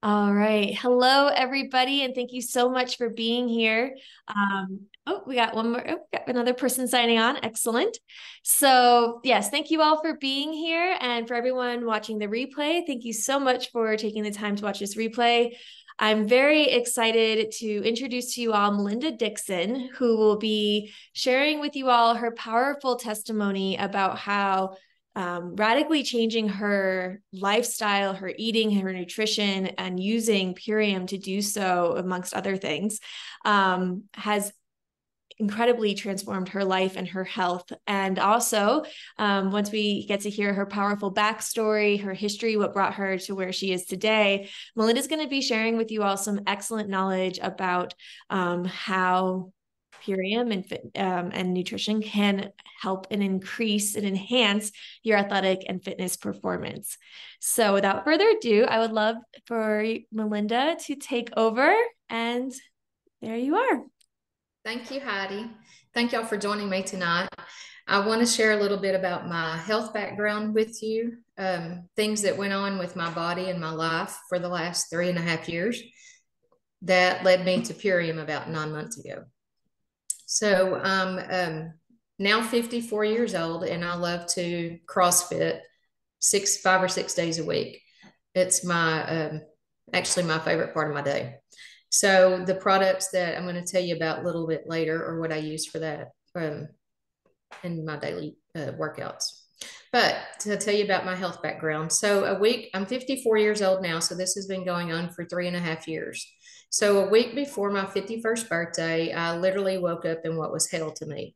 All right. Hello, everybody, and thank you so much for being here. We got one more. Oh, we got another person signing on. Excellent. So, yes, thank you all for being here. And for everyone watching the replay, thank you so much for taking the time to watch this replay. I'm very excited to introduce to you all Melinda Dixon, who will be sharing with you all her powerful testimony about how radically changing her lifestyle, her eating, her nutrition, and using Purium to do so, amongst other things, has incredibly transformed her life and her health. And also, once we get to hear her powerful backstory, her history, what brought her to where she is today, Melinda's going to be sharing with you all some excellent knowledge about how Purium and nutrition can help and increase and enhance your athletic and fitness performance. So without further ado, I would love for Melinda to take over, and there you are. Thank you, Heidi. Thank y'all for joining me tonight. I want to share a little bit about my health background with you, things that went on with my body and my life for the last 3.5 years that led me to Purium about 9 months ago. So I'm now 54 years old, and I love to CrossFit 5 or 6 days a week. It's my actually my favorite part of my day. So the products that I'm going to tell you about a little bit later are what I use for that in my daily workouts. But to tell you about my health background, so I'm 54 years old now, so this has been going on for 3.5 years. So a week before my 51st birthday, I literally woke up in what was hell to me.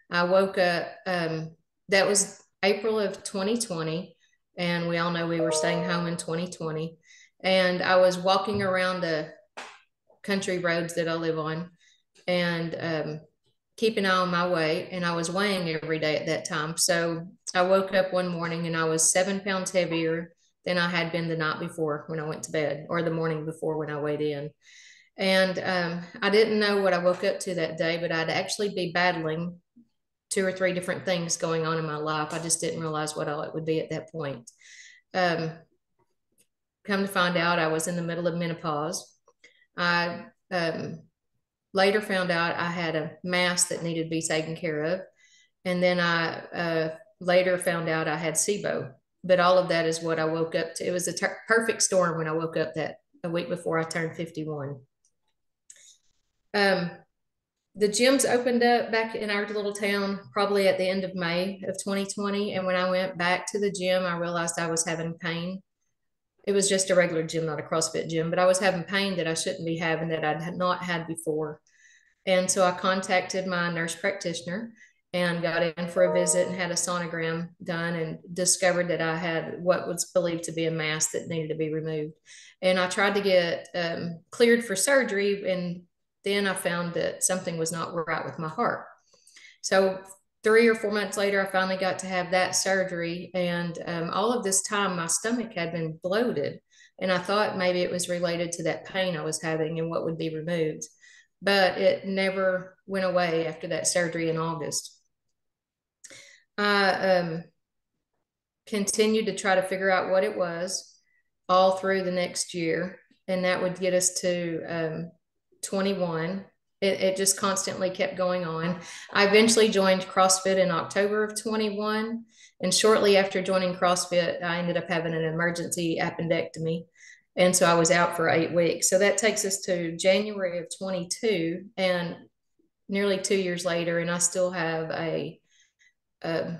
I woke up, that was April of 2020, and we all know we were staying home in 2020. And I was walking around the country roads that I live on and keep an eye on my weight. And I was weighing every day at that time. So I woke up one morning and I was 7 pounds heavier than I had been the night before when I went to bed, or the morning before when I weighed in. And I didn't know what I woke up to that day, but I'd actually be battling 2 or 3 different things going on in my life. I just didn't realize what all it would be at that point. Come to find out, I was in the middle of menopause. I later found out I had a mass that needed to be taken care of. And then I later found out I had SIBO. But all of that is what I woke up to. It was a perfect storm when I woke up that a week before I turned 51. The gyms opened up back in our little town probably at the end of May of 2020. And when I went back to the gym, I realized I was having pain. It was just a regular gym, not a CrossFit gym, but I was having pain that I shouldn't be having, that I had not had before. And so I contacted my nurse practitioner and got in for a visit and had a sonogram done and discovered that I had what was believed to be a mass that needed to be removed. And I tried to get cleared for surgery, and then I found that something was not right with my heart. So 3 or 4 months later, I finally got to have that surgery. And all of this time, my stomach had been bloated. And I thought maybe it was related to that pain I was having and what would be removed. But it never went away after that surgery in August. I continued to try to figure out what it was all through the next year. And that would get us to 21. It just constantly kept going on. I eventually joined CrossFit in October of 21. And shortly after joining CrossFit, I ended up having an emergency appendectomy. And so I was out for 8 weeks. So that takes us to January of 22, and nearly 2 years later, and I still have a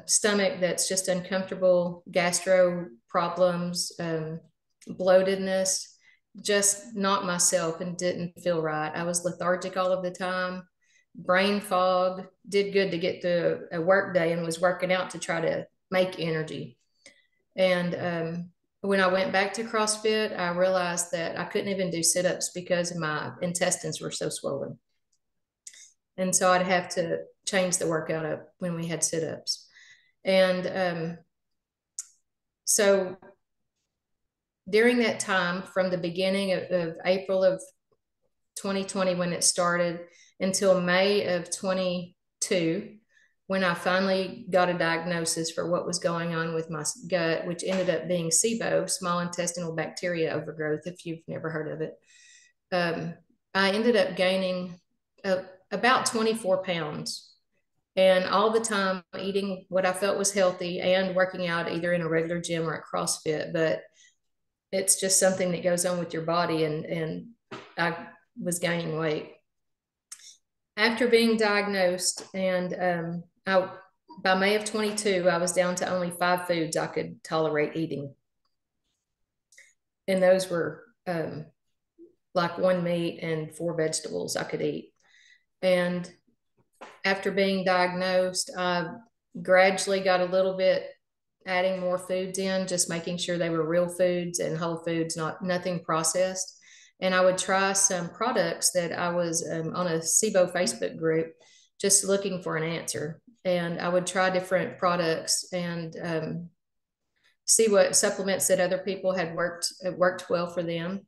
stomach that's just uncomfortable, gastro problems, bloatedness, just not myself, and didn't feel right. I was lethargic all of the time, brain fog. Did good to get through a work day and was working out to try to make energy. And when I went back to CrossFit, I realized that I couldn't even do sit-ups because my intestines were so swollen. And so I'd have to change the workout up when we had sit-ups. And so during that time, from the beginning of April of 2020 when it started until May of 22, when I finally got a diagnosis for what was going on with my gut, which ended up being SIBO, small intestinal bacteria overgrowth, if you've never heard of it, I ended up gaining about 24 pounds. And all the time eating what I felt was healthy and working out either in a regular gym or at CrossFit. But it's just something that goes on with your body. And I was gaining weight. After being diagnosed, and by May of 22, I was down to only 5 foods I could tolerate eating. And those were like 1 meat and 4 vegetables I could eat. And after being diagnosed, I gradually got a little bit adding more foods in, just making sure they were real foods and whole foods, nothing processed. And I would try some products that I was on a SIBO Facebook group, just looking for an answer. And I would try different products and see what supplements that other people had worked well for them.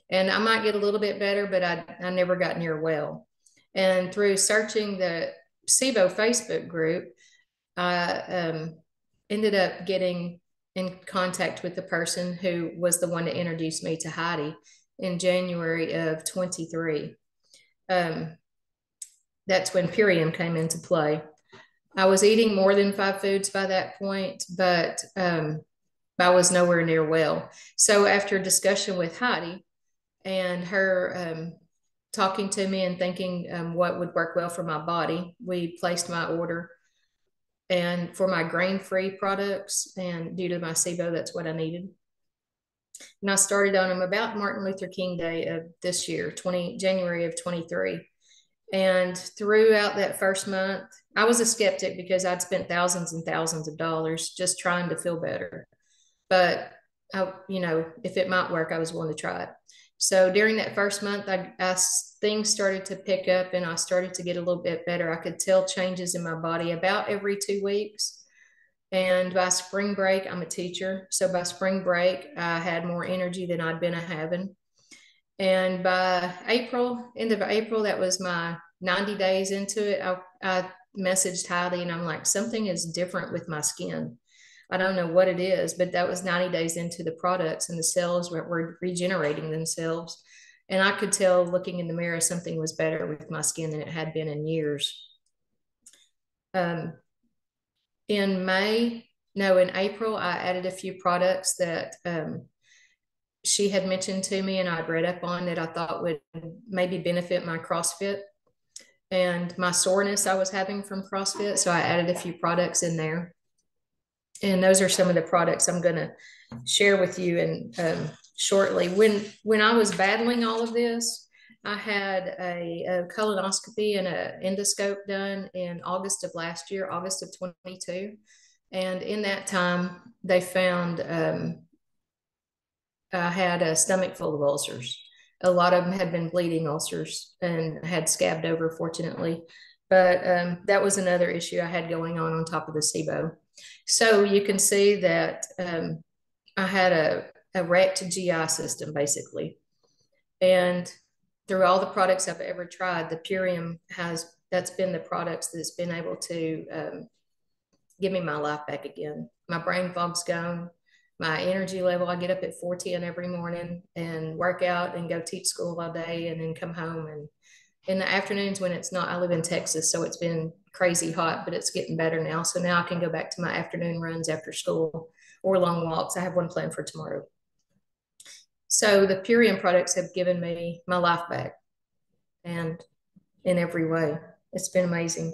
And I might get a little bit better, but I never got near well. And through searching the SIBO Facebook group, I ended up getting in contact with the person who was the one that introduced me to Heidi in January of 23. That's when Purium came into play. I was eating more than 5 foods by that point, but I was nowhere near well. So after a discussion with Heidi and her talking to me and thinking what would work well for my body, we placed my order and for my grain-free products. And due to my SIBO, that's what I needed. And I started on them about Martin Luther King Day of this year, January of 23. And throughout that first month, I was a skeptic because I'd spent thousands and thousands of dollars just trying to feel better. But if it might work, I was willing to try it. So during that first month, things started to pick up and I started to get a little bit better. I could tell changes in my body about every 2 weeks. And by spring break, I'm a teacher. So by spring break, I had more energy than I'd been having. And by end of April, that was my 90 days into it. I messaged Heidi and I'm like, something is different with my skin. I don't know what it is, but that was 90 days into the products and the cells were regenerating themselves. And I could tell looking in the mirror, something was better with my skin than it had been in years. In April, I added a few products that she had mentioned to me and I'd read up on that I thought would maybe benefit my CrossFit and my soreness I was having from CrossFit. So I added a few products in there. And those are some of the products I'm going to share with you and shortly. When I was battling all of this, I had a colonoscopy and an endoscope done in August of last year, August of 22. And in that time, they found I had a stomach full of ulcers. A lot of them had been bleeding ulcers and had scabbed over, fortunately. But that was another issue I had going on top of the SIBO. So you can see that I had a wrecked GI system, basically. And through all the products I've ever tried, the Purium that's been the products that's been able to give me my life back again. My brain fog's gone. My energy level, I get up at 4:10 every morning and work out and go teach school all day and then come home. And in the afternoons when it's not, I live in Texas, so it's been crazy hot, but it's getting better now. So now I can go back to my afternoon runs after school or long walks. I have one planned for tomorrow. So the Purium products have given me my life back and in every way. It's been amazing.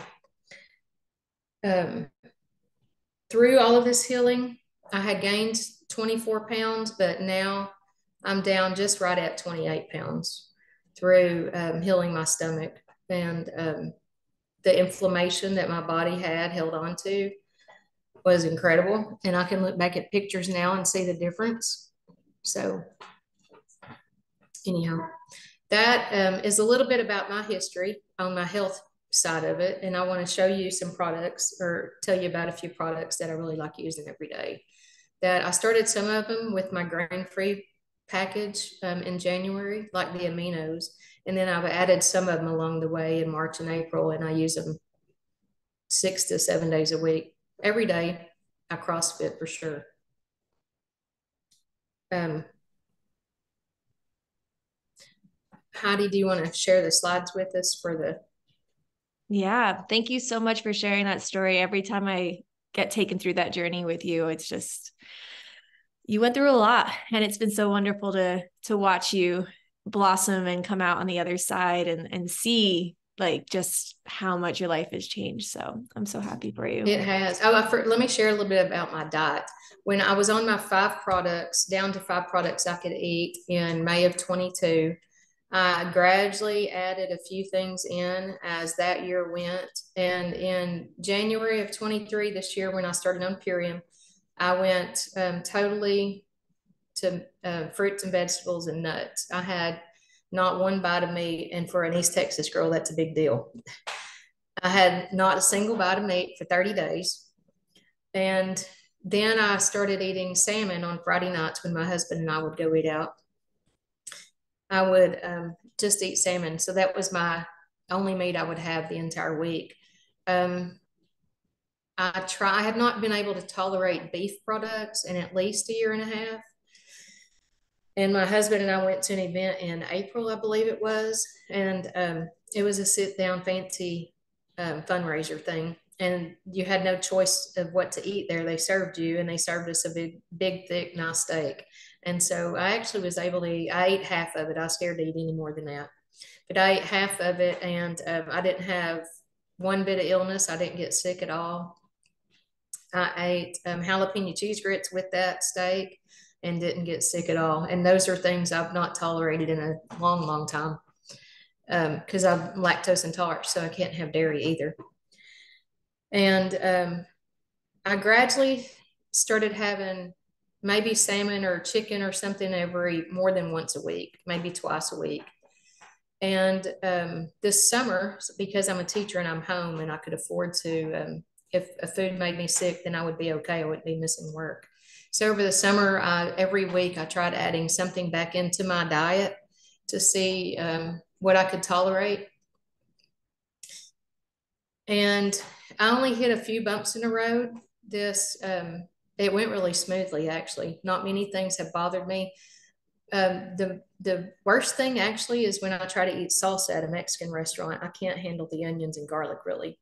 Through all of this healing, I had gained 24 pounds, but now I'm down just right at 28 pounds through healing my stomach. And the inflammation that my body had held on to was incredible. And I can look back at pictures now and see the difference. So anyhow, that is a little bit about my history on my health side of it. And I want to show you some products or tell you about a few products that I really like using every day. That I started some of them with my grain-free package in January, like the aminos. And then I've added some of them along the way in March and April, and I use them 6 to 7 days a week. Every day I CrossFit for sure. Heidi, do you want to share the slides with us for the? Yeah, thank you so much for sharing that story. Every time I get taken through that journey with you, it's just, you went through a lot, and it's been so wonderful to watch you blossom and come out on the other side and see like just how much your life has changed. So I'm so happy for you. It has. Oh, let me share a little bit about my diet. When I was on my 5 products, down to 5 products I could eat in May of 22, I gradually added a few things in as that year went. And in January of 23, this year, when I started on Purium, I went totally to fruits and vegetables and nuts. I had not one bite of meat. And for an East Texas girl, that's a big deal. I had not a single bite of meat for 30 days. And then I started eating salmon on Friday nights when my husband and I would go eat out. I would just eat salmon. So that was my only meat I would have the entire week. I have not been able to tolerate beef products in at least a year and a half. And my husband and I went to an event in April, I believe it was. And it was a sit down fancy fundraiser thing. And you had no choice of what to eat there. They served you, and they served us a big, thick, nice steak. And so I actually was able to eat, I ate half of it. I was scared to eat any more than that. But I ate half of it, and I didn't have one bit of illness. I didn't get sick at all. I ate jalapeno cheese grits with that steak and didn't get sick at all. And those are things I've not tolerated in a long, long time because I'm lactose intolerant, so I can't have dairy either. And I gradually started having maybe salmon or chicken or something every more than once a week, maybe twice a week. And this summer, because I'm a teacher and I'm home and I could afford to, if a food made me sick, then I would be okay. I wouldn't be missing work. So over the summer, every week I tried adding something back into my diet to see what I could tolerate. And I only hit a few bumps in the road. It went really smoothly, actually. Not many things have bothered me. The worst thing actually is when I try to eat salsa at a Mexican restaurant. I can't handle the onions and garlic really,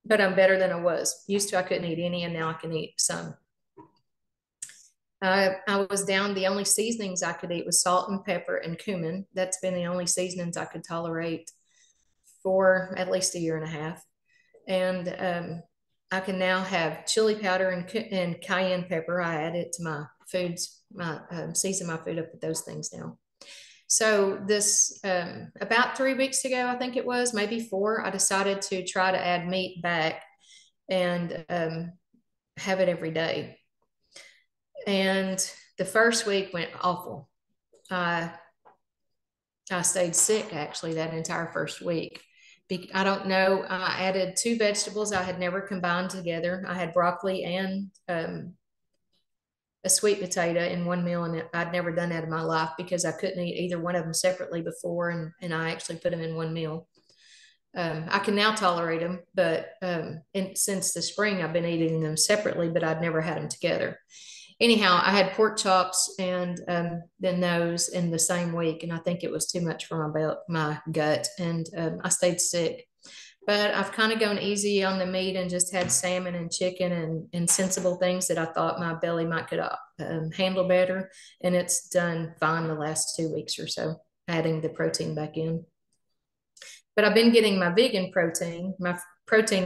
but I'm better than I was. Used to I couldn't eat any, and now I can eat some. I was down. The only seasonings I could eat was salt and pepper and cumin. That's been the only seasonings I could tolerate for at least a year and a half. And I can now have chili powder and cayenne pepper. I add it to my foods, season my food up with those things now. So this about 3 weeks ago, I think it was, maybe 4, I decided to try to add meat back and have it every day. And the first week went awful. I stayed sick actually that entire first week. I don't know. I added 2 vegetables I had never combined together. I had broccoli and a sweet potato in one meal, and I'd never done that in my life because I couldn't eat either one of them separately before, and I actually put them in one meal. I can now tolerate them, but since the spring I've been eating them separately, but I'd never had them together. Anyhow, I had pork chops and then those in the same week, and I think it was too much for my gut, and I stayed sick. But I've kind of gone easy on the meat and just had salmon and chicken and sensible things that I thought my belly might could handle better, and it's done fine the last 2 weeks or so, adding the protein back in. But I've been getting my protein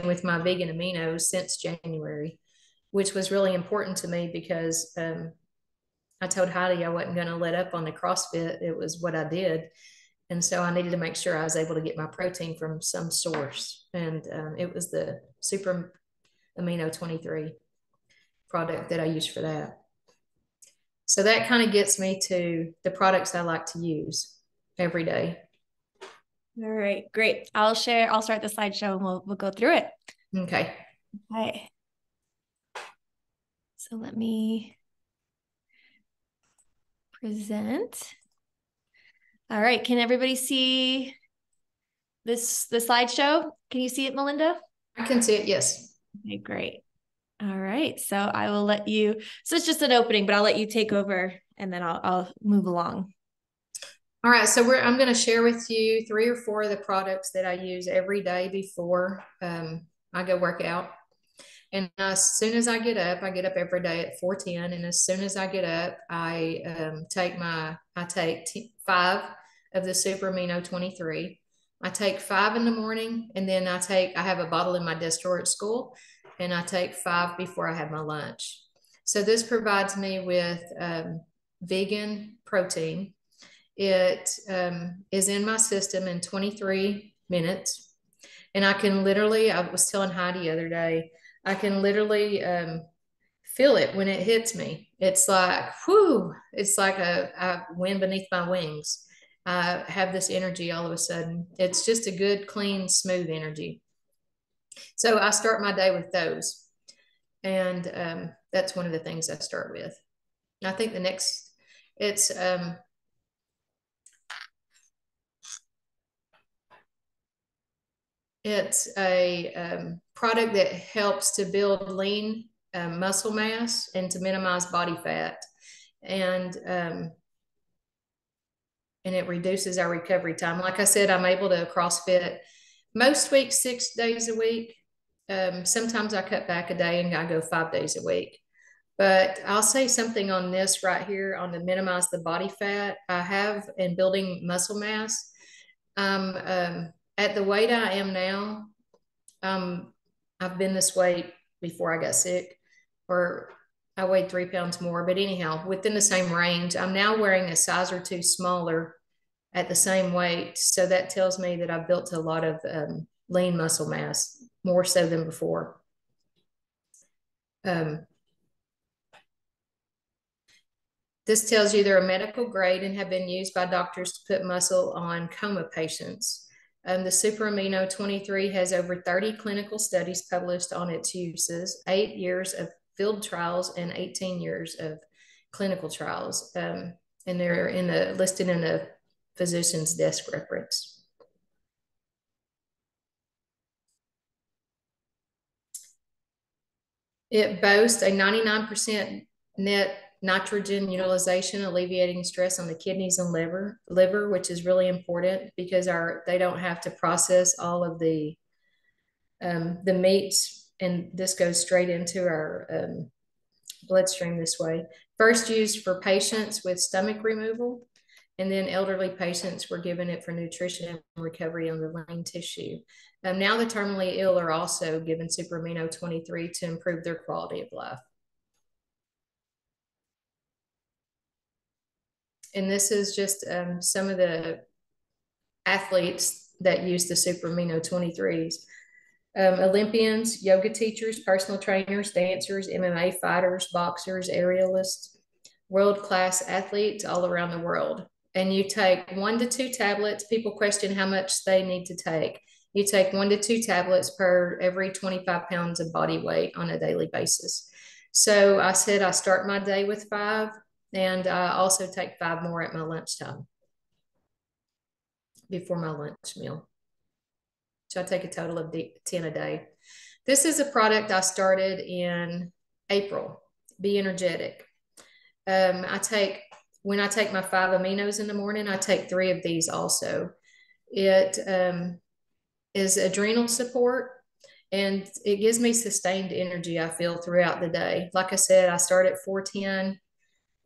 with my vegan aminos since January, which was really important to me because I told Heidi I wasn't going to let up on the CrossFit. It was what I did. And so I needed to make sure I was able to get my protein from some source. And it was the Super Amino 23 product that I used for that. So that kind of gets me to the products I like to use every day. All right, great. I'll start the slideshow and we'll go through it. Okay. Okay. So let me present. All right, can everybody see the slideshow? Can you see it, Melinda? I can see it. Yes. Okay, great. All right. So I will let you, so it's just an opening, but I'll let you take over and then I'll move along. All right. So I'm going to share with you 3 or 4 of the products that I use every day before I go work out. And as soon as I get up every day at 4:10. And as soon as I get up, I take 5 of the Super Amino 23. I take 5 in the morning, and then I have a bottle in my desk drawer at school, and I take 5 before I have my lunch. So this provides me with vegan protein. It is in my system in 23 minutes. And I was telling Heidi the other day, I can literally feel it when it hits me. It's like, whoo, it's like a wind beneath my wings. I have this energy all of a sudden. It's just a good, clean, smooth energy. So I start my day with those. And that's one of the things I start with. And I think the next, it's, It's a product that helps to build lean muscle mass and to minimize body fat, and and it reduces our recovery time. Like I said, I'm able to CrossFit most weeks 6 days a week. Sometimes I cut back a day and I go 5 days a week. But I'll say something on this right here on the minimize the body fat I have in building muscle mass. At the weight I am now, um, I've been this weight before I got sick, or I weighed 3 pounds more. But anyhow, within the same range, I'm now wearing a size or 2 smaller at the same weight. So that tells me that I've built a lot of lean muscle mass, more so than before. This tells you they're a medical grade and have been used by doctors to put muscle on coma patients. The Super Amino 23 has over 30 clinical studies published on its uses, 8 years of field trials, and 18 years of clinical trials. And they're listed in a physician's desk reference. It boasts a 99% net nitrogen utilization, alleviating stress on the kidneys and liver, which is really important because they don't have to process all of the meats, and this goes straight into our bloodstream this way. First used for patients with stomach removal, and then elderly patients were given it for nutrition and recovery on the lean tissue. Now the terminally ill are also given Super Amino 23 to improve their quality of life. And this is just some of the athletes that use the Super Amino 23s. Olympians, yoga teachers, personal trainers, dancers, MMA fighters, boxers, aerialists, world-class athletes all around the world. And you take 1 to 2 tablets. People question how much they need to take. You take 1 to 2 tablets per every 25 pounds of body weight on a daily basis. So I said I start my day with 5, and I also take 5 more at my lunchtime before my lunch meal. So I take a total of 10 a day. This is a product I started in April, Be Energetic. When I take my 5 aminos in the morning, I take 3 of these also. It is adrenal support, and it gives me sustained energy, I feel, throughout the day. Like I said, I start at 4:10,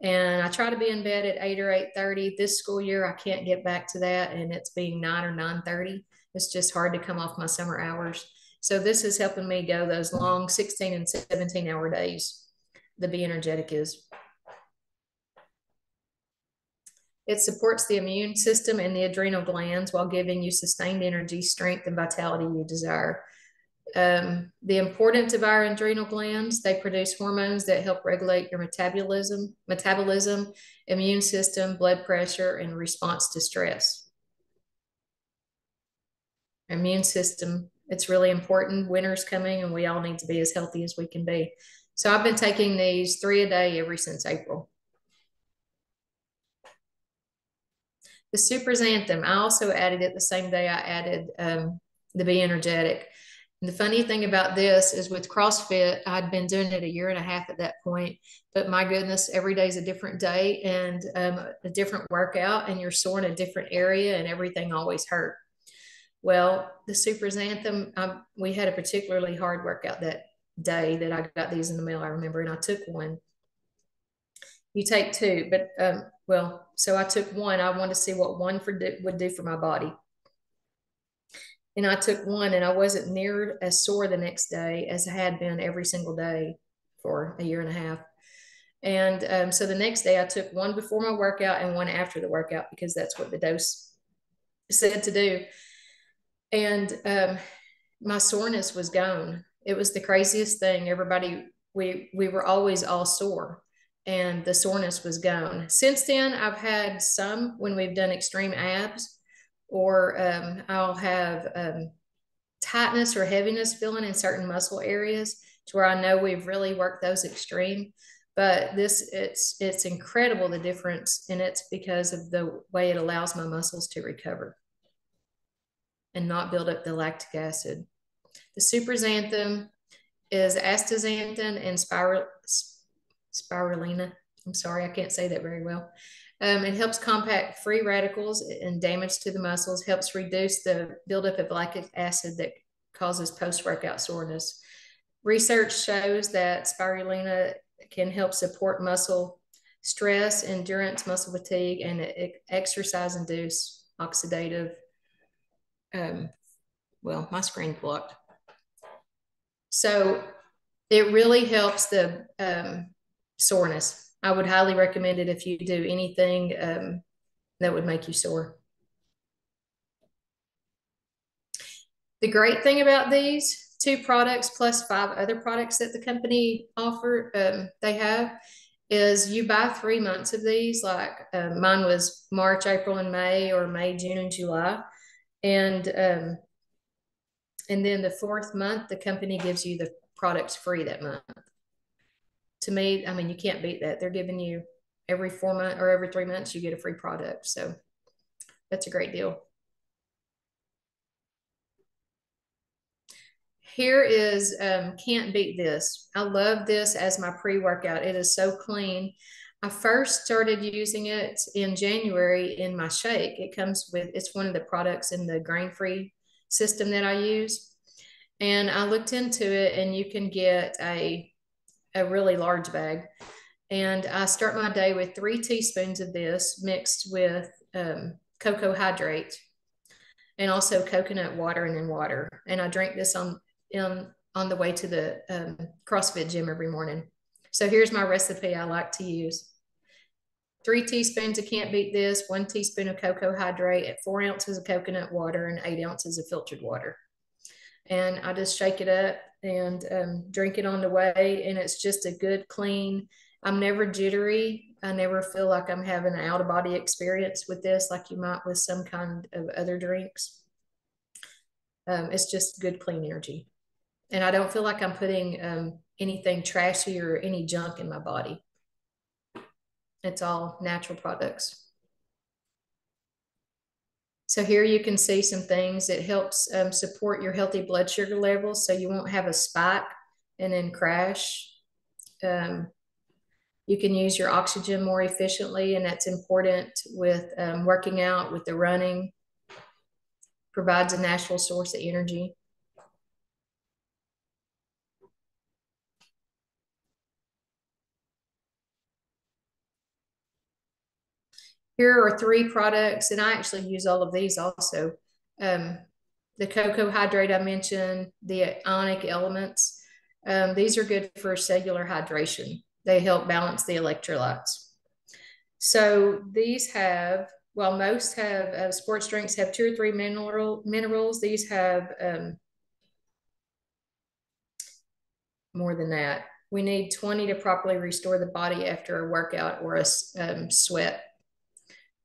and I try to be in bed at 8 or 8:30. This school year, I can't get back to that, and it's being 9 or 9:30. It's just hard to come off my summer hours. So this is helping me go those long 16 and 17-hour days. The Be Energetic is. It supports the immune system and the adrenal glands while giving you sustained energy, strength, and vitality you desire. The importance of our adrenal glands: they produce hormones that help regulate your metabolism, immune system, blood pressure, and response to stress. Immune system, it's really important. Winter's coming and we all need to be as healthy as we can be. So I've been taking these 3 a day ever since April. The Super Xanthan, I also added it the same day I added the Be Energetic. The funny thing about this is with CrossFit, I'd been doing it a year and a half at that point, but my goodness, every day is a different day and a different workout, and you're sore in a different area, and everything always hurt. Well, the Super Xanthem, we had a particularly hard workout that day that I got these in the mail, I remember, and I took one. You take two, but so I took one. I wanted to see what one would do for my body. And I took one, and I wasn't near as sore the next day as I had been every single day for a year and a half. And so the next day I took one before my workout and one after the workout, because that's what the dose said to do. And my soreness was gone. It was the craziest thing. We were always all sore, and the soreness was gone. Since then, I've had some when we've done extreme abs, or I'll have tightness or heaviness feeling in certain muscle areas to where I know we've really worked those extreme. But it's incredible, the difference, and it's because of the way it allows my muscles to recover and not build up the lactic acid. The Super Xanthem is astaxanthin and spirulina. I'm sorry, I can't say that very well. It helps compact free radicals and damage to the muscles, helps reduce the buildup of lactic acid that causes post-workout soreness. Research shows that spirulina can help support muscle stress, endurance, muscle fatigue, and exercise-induced oxidative. My screen blocked. So it really helps the soreness. I would highly recommend it if you do anything that would make you sore. The great thing about these two products plus 5 other products that the company they have, is you buy 3 months of these. Like mine was March, April, and May, or May, June, and July. And then the 4th month, the company gives you the products free that month. To me, I mean, you can't beat that. They're giving you every 4 months or every 3 months, you get a free product. So that's a great deal. Here is Can't Beat This. I love this as my pre-workout. It is so clean. I first started using it in January in my shake. It's one of the products in the grain-free system that I use. And I looked into it, and you can get a really large bag. And I start my day with 3 teaspoons of this mixed with cocoa hydrate and also coconut water and then water. And I drink this on the way to the CrossFit gym every morning. So here's my recipe I like to use. 3 teaspoons of Can't Beat This, 1 teaspoon of cocoa hydrate, at 4 ounces of coconut water, and 8 ounces of filtered water. And I just shake it up and drink it on the way. And it's just a good, clean. I'm never jittery. I never feel like I'm having an out-of-body experience with this, like you might with some kind of other drinks. It's just good, clean energy. And I don't feel like I'm putting anything trashy or any junk in my body. It's all natural products. So here you can see some things. It helps support your healthy blood sugar levels, so you won't have a spike and then crash. You can use your oxygen more efficiently, and that's important with working out, with the running. Provides a natural source of energy. Here are 3 products, and I actually use all of these also. The cocoa hydrate I mentioned, the ionic elements. These are good for cellular hydration. They help balance the electrolytes. So these have, most have, sports drinks have 2 or 3 minerals. These have more than that. We need 20 to properly restore the body after a workout or a sweat.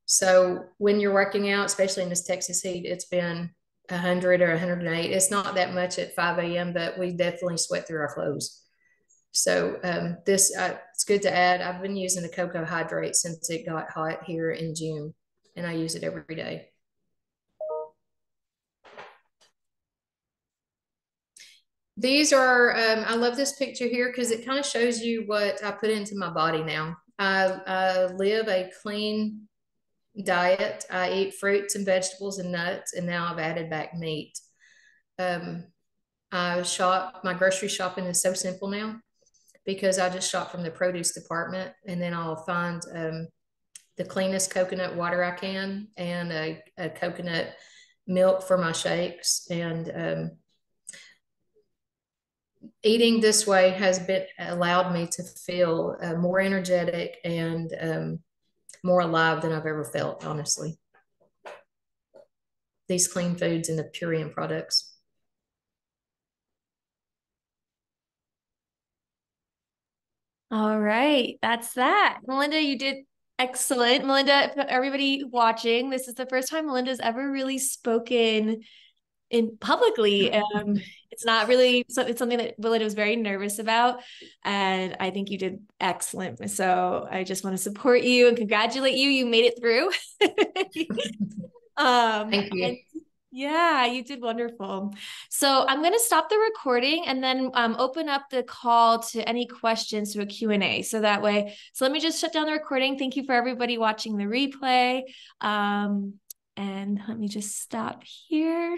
So when you're working out, especially in this Texas heat, it's been 100 or 108. It's not that much at 5 a.m., but we definitely sweat through our clothes. So it's good to add. I've been using the cocoa hydrate since it got hot here in June, and I use it every day. These are, I love this picture here because it kind of shows you what I put into my body now. I live a clean diet. I eat fruits and vegetables and nuts, and now I've added back meat. Um, my grocery shopping is so simple now because I just shop from the produce department, and then I'll find the cleanest coconut water I can and a coconut milk for my shakes. And eating this way has been allowed me to feel more energetic and more alive than I've ever felt, honestly. These clean foods and the Purium products. All right, that's that. Melinda, you did excellent. Melinda, for everybody watching, this is the first time Melinda's ever really spoken in publicly. It's not really so it's something that Melinda was very nervous about, and I think you did excellent. So I just want to support you and congratulate you. You made it through. Thank you. And yeah, you did wonderful. So I'm going to stop the recording and then open up the call to any questions to a Q&A. So that way, so let me just shut down the recording. Thank you for everybody watching the replay. And let me just stop here.